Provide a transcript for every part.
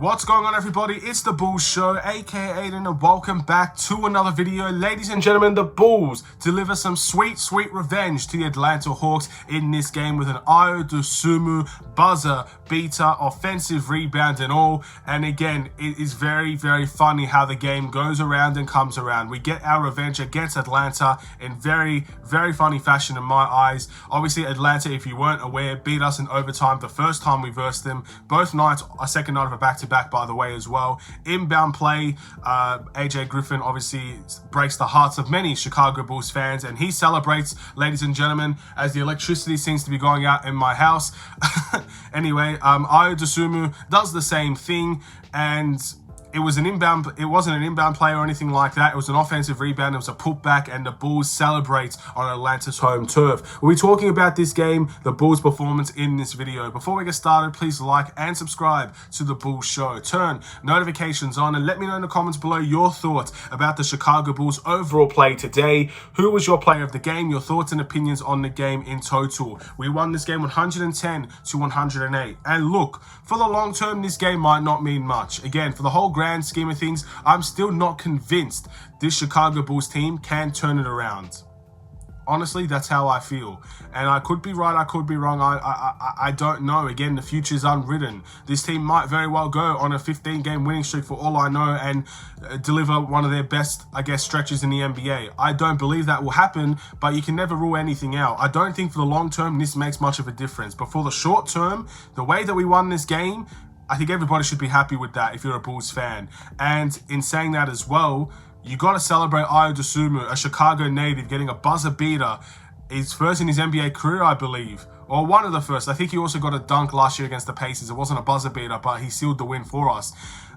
What's going on, everybody? It's the Bulls Show, aka Aiden, and welcome back to another video. Ladies and gentlemen, the Bulls deliver some sweet revenge to the Atlanta Hawks in this game with an Ayo Dosunmu buzzer beater, offensive rebound and all. And again, it is very funny how the game goes around and comes around. We get our revenge against Atlanta in very funny fashion in my eyes. Obviously, Atlanta, if you weren't aware, beat us in overtime the first time we versed them. Both nights, a second night of a back-to-back, by the way, as well. Inbound play, AJ Griffin obviously breaks the hearts of many Chicago Bulls fans, and he celebrates, ladies and gentlemen, as the electricity seems to be going out in my house. Anyway, Ayo Dosunmu does the same thing, and it wasn't an inbound play or anything like that. It was an offensive rebound. It was a putback, and the Bulls celebrate on Atlanta's home turf. We'll be talking about this game, the Bulls' performance in this video. Before we get started, please like and subscribe to the Bulls Show. Turn notifications on and let me know in the comments below your thoughts about the Chicago Bulls' overall play today. Who was your player of the game? Your thoughts and opinions on the game in total. We won this game 110 to 108. And look, for the long term, this game might not mean much. Again, for the whole grand scheme of things, I'm still not convinced this Chicago Bulls team can turn it around. Honestly, that's how I feel. And I could be right, I could be wrong. I don't know. Again, the future's unwritten. This team might very well go on a 15-game winning streak for all I know and deliver one of their best, I guess, stretches in the NBA. I don't believe that will happen, but you can never rule anything out. I don't think for the long term this makes much of a difference. But for the short term, the way that we won this game, I think everybody should be happy with that if you're a Bulls fan. And in saying that as well, you got to celebrate Ayo Dosunmu, a Chicago native, getting a buzzer beater. He's first in his NBA career, I believe, or one of the first. I think he also got a dunk last year against the Pacers. It wasn't a buzzer beater, but he sealed the win for us.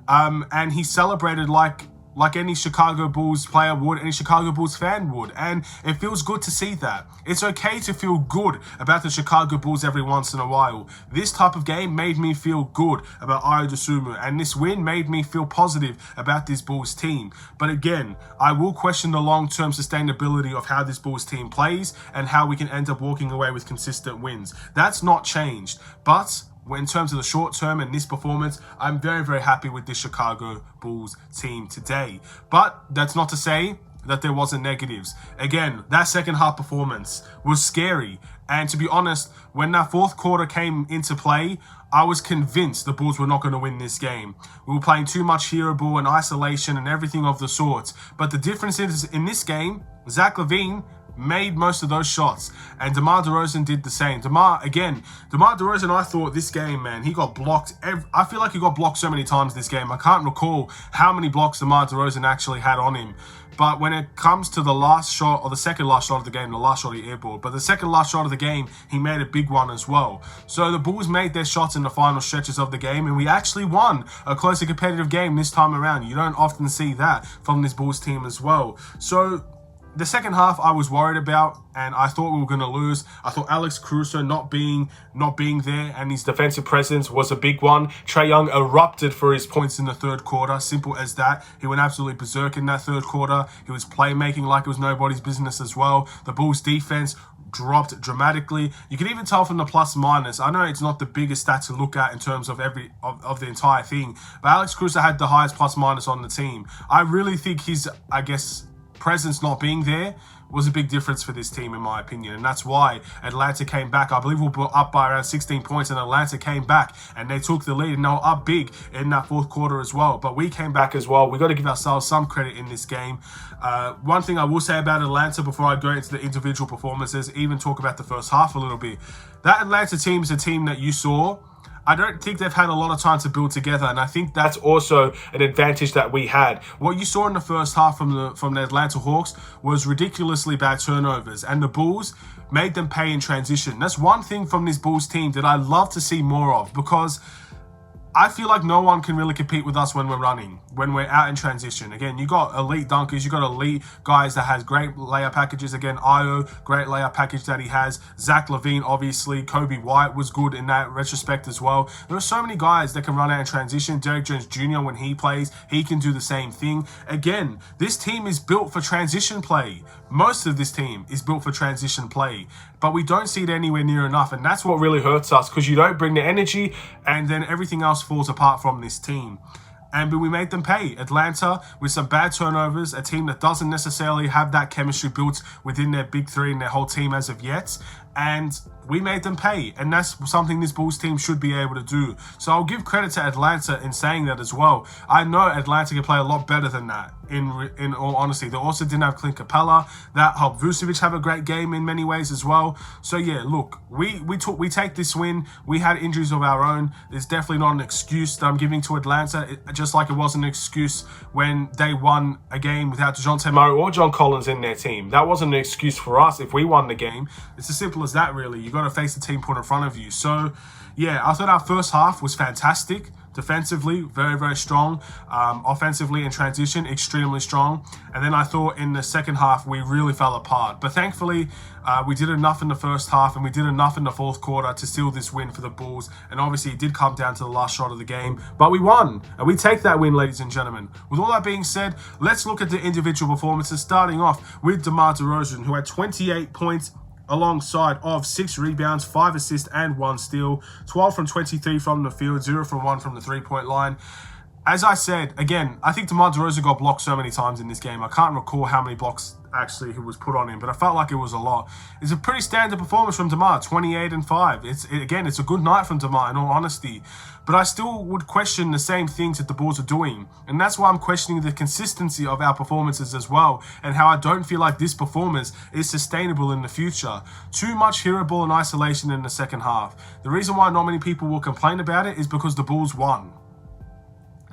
And he celebrated like any Chicago Bulls player would, any Chicago Bulls fan would. And it feels good to see that. It's okay to feel good about the Chicago Bulls every once in a while. This type of game made me feel good about Ayo Dosunmu, and this win made me feel positive about this Bulls team. But again, I will question the long-term sustainability of how this Bulls team plays and how we can end up walking away with consistent wins. That's not changed. But in terms of the short term and this performance, I'm very happy with this Chicago Bulls team today. But that's not to say that there wasn't negatives. Again, that second half performance was scary. And to be honest, when that fourth quarter came into play, I was convinced the Bulls were not going to win this game. We were playing too much hero ball and isolation and everything of the sorts. But the difference is, in this game, Zach LaVine made most of those shots, and DeMar DeRozan did the same. DeMar DeRozan, I thought this game, man, he got blocked. I feel like he got blocked so many times this game. I can't recall how many blocks DeMar DeRozan actually had on him. But when it comes to the last shot, or the second last shot of the game, the last shot he airballed, but the second last shot of the game, he made a big one as well. So the Bulls made their shots in the final stretches of the game, and we actually won a closer competitive game this time around. You don't often see that from this Bulls team as well. So the second half I was worried about, and I thought we were going to lose. I thought Alex Caruso not being there and his defensive presence was a big one. Trae Young erupted for his points in the third quarter. Simple as that. He went absolutely berserk in that third quarter. He was playmaking like it was nobody's business as well. The Bulls defense dropped dramatically. You can even tell from the plus minus. I know it's not the biggest stat to look at in terms of of the entire thing, but Alex Caruso had the highest plus minus on the team. I really think his, I guess, presence not being there was a big difference for this team, in my opinion, and that's why Atlanta came back. I believe we were up by around 16 points, and Atlanta came back and they took the lead, and they were up big in that fourth quarter as well. But we came back as well. We got to give ourselves some credit in this game. One thing I will say about Atlanta before I go into the individual performances, even talk about the first half a little bit, that Atlanta team is a team that you saw, I don't think they've had a lot of time to build together, and I think that's also an advantage that we had. What you saw in the first half from the Atlanta Hawks was ridiculously bad turnovers, and the Bulls made them pay in transition. That's one thing from this Bulls team that I love to see more of, because I feel like no one can really compete with us when we're running, when we're out in transition. Again, you got elite dunkers, you got elite guys that has great layup packages. Again, Ayo, great layup package that he has. Zach LaVine, obviously. Kobe White was good in that retrospect as well. There are so many guys that can run out in transition. Derrick Jones Jr., when he plays, he can do the same thing. Again, this team is built for transition play. Most of this team is built for transition play, but we don't see it anywhere near enough, and that's what really hurts us, because you don't bring the energy, and then everything else falls apart from this team. And we made them pay. Atlanta, with some bad turnovers, a team that doesn't necessarily have that chemistry built within their big three and their whole team as of yet. And we made them pay. And that's something this Bulls team should be able to do. So I'll give credit to Atlanta in saying that as well. I know Atlanta can play a lot better than that, in all honesty. They also didn't have Clint Capella. That helped Vucevic have a great game in many ways as well. So yeah, look, we take this win. We had injuries of our own. It's definitely not an excuse that I'm giving to Atlanta, just like it wasn't an excuse when they won a game without DeJounte Murray or John Collins in their team. That wasn't an excuse for us if we won the game. It's as simple as that, really. You got to face the team put in front of you. So yeah, I thought our first half was fantastic. Defensively, very, very strong. Offensively in transition, extremely strong. And then I thought in the second half, we really fell apart. But thankfully, we did enough in the first half and we did enough in the fourth quarter to seal this win for the Bulls. And obviously, it did come down to the last shot of the game. But we won. And we take that win, ladies and gentlemen. With all that being said, let's look at the individual performances, starting off with DeMar DeRozan, who had 28 points, alongside of 6 rebounds, 5 assists, and 1 steal. 12 from 23 from the field, 0 from 1 from the three-point line. As I said, again, I think DeMar DeRozan got blocked so many times in this game. I can't recall how many blocks actually he was put on him, but I felt like it was a lot. It's a pretty standard performance from DeMar, 28 and 5. Again, it's a good night from DeMar, in all honesty. But I still would question the same things that the Bulls are doing. And that's why I'm questioning the consistency of our performances as well, and how I don't feel like this performance is sustainable in the future. Too much hero ball and isolation in the second half. The reason why not many people will complain about it is because the Bulls won.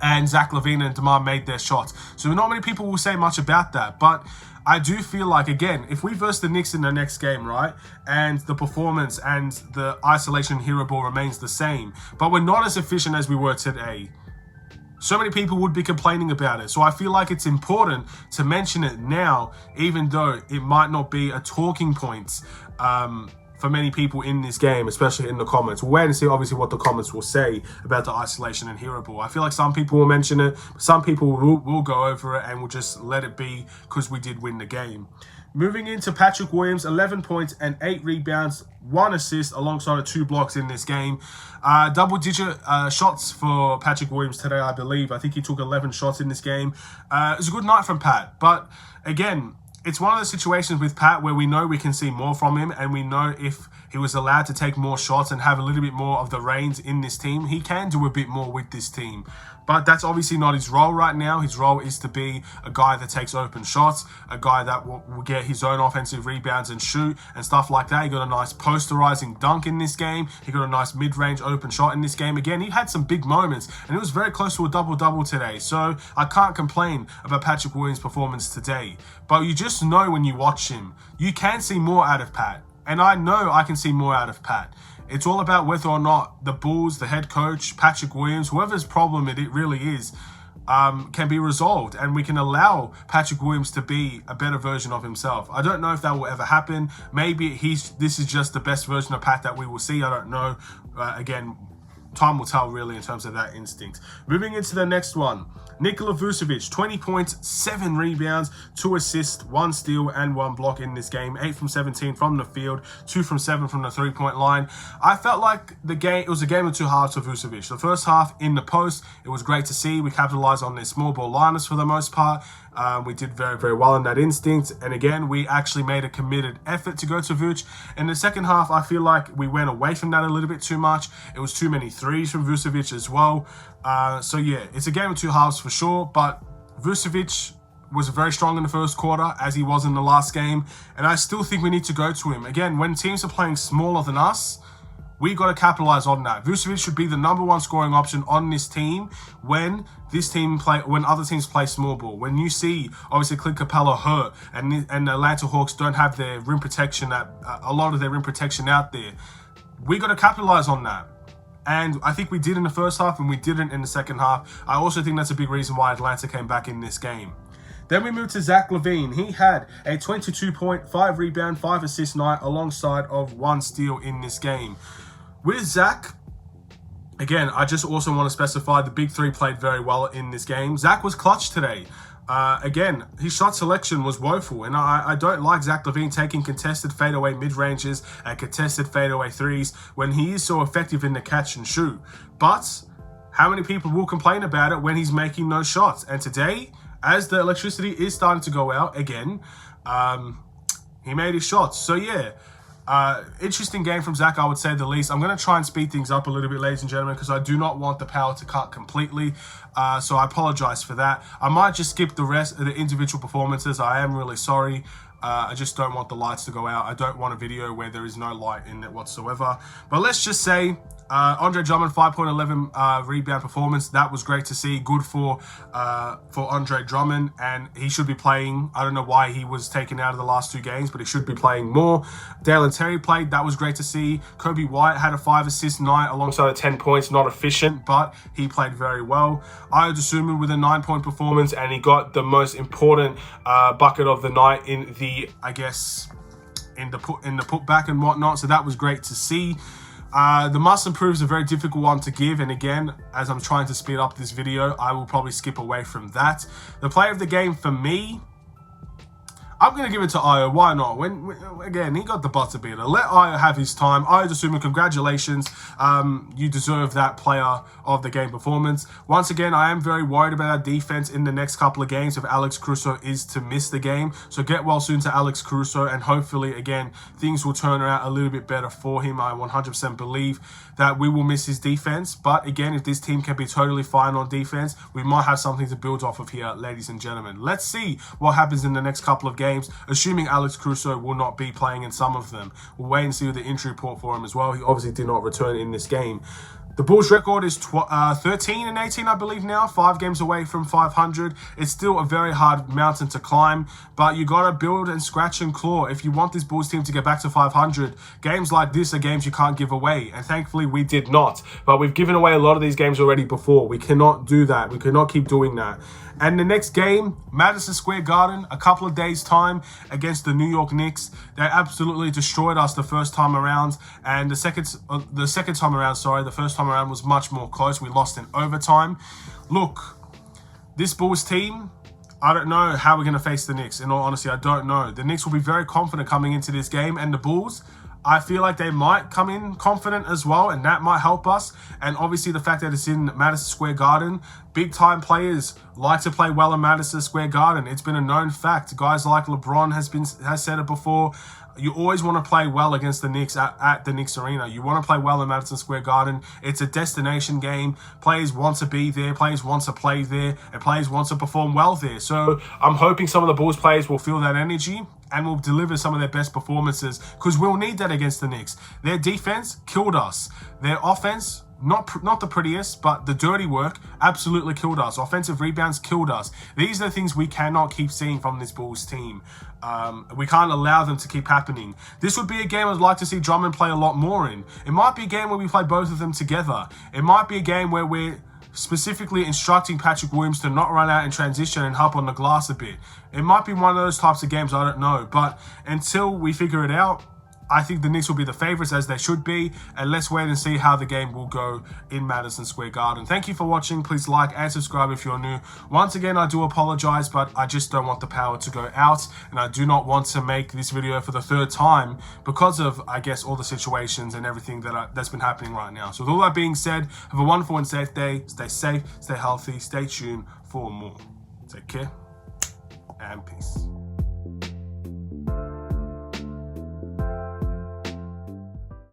And Zach LaVine and DeMar made their shots. So not many people will say much about that. But I do feel like, again, if we verse the Knicks in the next game, right, and the performance and the isolation hero ball remains the same, but we're not as efficient as we were today, so many people would be complaining about it. So I feel like it's important to mention it now, even though it might not be a talking point for many people in this game, especially in the comments. We'll wait and see, obviously, what the comments will say about the isolation and hero ball. I feel like some people will mention it, some people will go over it and will just let it be because we did win the game. Moving into Patrick Williams, 11 points and 8 rebounds, 1 assist alongside 2 blocks in this game. Double-digit shots for Patrick Williams today, I believe. I think he took 11 shots in this game. It was a good night from Pat, but again, it's one of those situations with Pat where we know we can see more from him, and we know if he was allowed to take more shots and have a little bit more of the reins in this team, he can do a bit more with this team. But that's obviously not his role right now. His role is to be a guy that takes open shots, a guy that will get his own offensive rebounds and shoot and stuff like that. He got a nice posterizing dunk in this game. He got a nice mid-range open shot in this game. Again, he had some big moments, and it was very close to a double-double today. So I can't complain about Patrick Williams' performance today. But you just know when you watch him, you can see more out of Pat. And I know I can see more out of Pat. It's all about whether or not the Bulls, the head coach, Patrick Williams, whoever's problem it really is, can be resolved, and we can allow Patrick Williams to be a better version of himself. I don't know if that will ever happen. Maybe this is just the best version of Pat that we will see. I don't know. Again, time will tell really in terms of that instinct. Moving into the next one. Nikola Vucevic, 20 points, 7 rebounds, 2 assists, 1 steal, and 1 block in this game. 8 from 17 from the field, 2 from 7 from the three-point line. I felt like it was a game of two halves for Vucevic. The first half in the post, it was great to see. We capitalized on their small ball liners for the most part. We did very, very well in that instinct. And again, we actually made a committed effort to go to Vuce. In the second half, I feel like we went away from that a little bit too much. It was too many threes from Vucevic as well. So yeah, it's a game of two halves for sure. But Vucevic was very strong in the first quarter, as he was in the last game. And I still think we need to go to him. Again, when teams are playing smaller than us, we got to capitalize on that. Vucevic should be the #1 scoring option on this team when other teams play small ball. When you see obviously Clint Capella hurt and the Atlanta Hawks don't have their rim protection, a lot of their rim protection out there, we got to capitalize on that. And I think we did in the first half, and we didn't in the second half. I also think that's a big reason why Atlanta came back in this game. Then we moved to Zach LaVine. He had a 22-point, 5 rebound, 5 assist night alongside of 1 steal in this game. With Zach, again, I just also want to specify the big three played very well in this game. Zach was clutch today. Again, his shot selection was woeful, and I don't like Zach LaVine taking contested fadeaway mid-ranges and contested fadeaway threes when he is so effective in the catch and shoot. But how many people will complain about it when he's making no shots? And today, as the electricity is starting to go out again, he made his shots. So yeah, interesting game from Zach, I would say the least. I'm going to try and speed things up a little bit, ladies and gentlemen, because I do not want the power to cut completely. So I apologize for that. I might just skip the rest of the individual performances. I am really sorry. I just don't want the lights to go out. I don't want a video where there is no light in it whatsoever. But let's just say Andre Drummond, 5.11 rebound performance. That was great to see. Good for Andre Drummond, and he should be playing. I don't know why he was taken out of the last 2 games, but he should be playing more. Dalen Terry played. That was great to see. Kobe White had a 5-assist night alongside a 10 points. Not efficient, but he played very well. Ayo Dosunmu with a 9-point performance, and he got the most important bucket of the night in the, I guess, in the putback and whatnot. So that was great to see. The must improve is a very difficult one to give, and again, as I'm trying to speed up this video, I will probably skip away from that. The player of the game for me, I'm going to give it to Ayo. Why not? Again, he got the buzzer beater. Let Ayo have his time. Ayo Dosunmu, congratulations. You deserve that player of the game performance. Once again, I am very worried about our defense in the next couple of games if Alex Caruso is to miss the game. So get well soon to Alex Caruso, and hopefully, again, things will turn out a little bit better for him. I 100% believe that we will miss his defense. But again, if this team can be totally fine on defense, we might have something to build off of here, ladies and gentlemen. Let's see what happens in the next couple of games, assuming Alex Caruso will not be playing in some of them. We'll wait and see with the injury report for him as well. He obviously did not return in this game. The Bulls record is 13-18, I believe now, 5 games away from 500. It's still a very hard mountain to climb, but you got to build and scratch and claw. If you want this Bulls team to get back to 500, games like this are games you can't give away, and thankfully we did not. But we've given away a lot of these games already before. We cannot do that. We cannot keep doing that. And the next game, Madison Square Garden, a couple of days' time against the New York Knicks. They absolutely destroyed us the first time around, and the second time around, sorry, the first time around was much more close. We lost in overtime. Look, this Bulls team, I don't know how we're going to face the Knicks. In all honesty, I don't know. The Knicks will be very confident coming into this game, and the Bulls, I feel like they might come in confident as well, and that might help us. And obviously the fact that it's in Madison Square Garden, big time players like to play well in Madison Square Garden. It's been a known fact. Guys like LeBron has said it before. You always want to play well against the Knicks at the Knicks Arena. You want to play well in Madison Square Garden. It's a destination game. Players want to be there. Players want to play there. And players want to perform well there. So I'm hoping some of the Bulls players will feel that energy and will deliver some of their best performances, because we'll need that against the Knicks. Their defense killed us. Their offense, not the prettiest, but the dirty work absolutely killed us. Offensive rebounds killed us. These are the things we cannot keep seeing from this Bulls team. We can't allow them to keep happening. This would be a game I'd like to see Drummond play a lot more in. It might be a game where we play both of them together. It might be a game where we're specifically instructing Patrick Williams to not run out in transition and hop on the glass a bit. It might be one of those types of games, I don't know. But until we figure it out, I think the Knicks will be the favorites, as they should be, and let's wait and see how the game will go in Madison Square Garden. Thank you for watching. Please like and subscribe if you're new. Once again, I do apologize, but I just don't want the power to go out, and I do not want to make this video for the 3rd time because of, I guess, all the situations and everything that's been happening right now. So with all that being said, have a wonderful and safe day. Stay safe, stay healthy, stay tuned for more. Take care, and peace.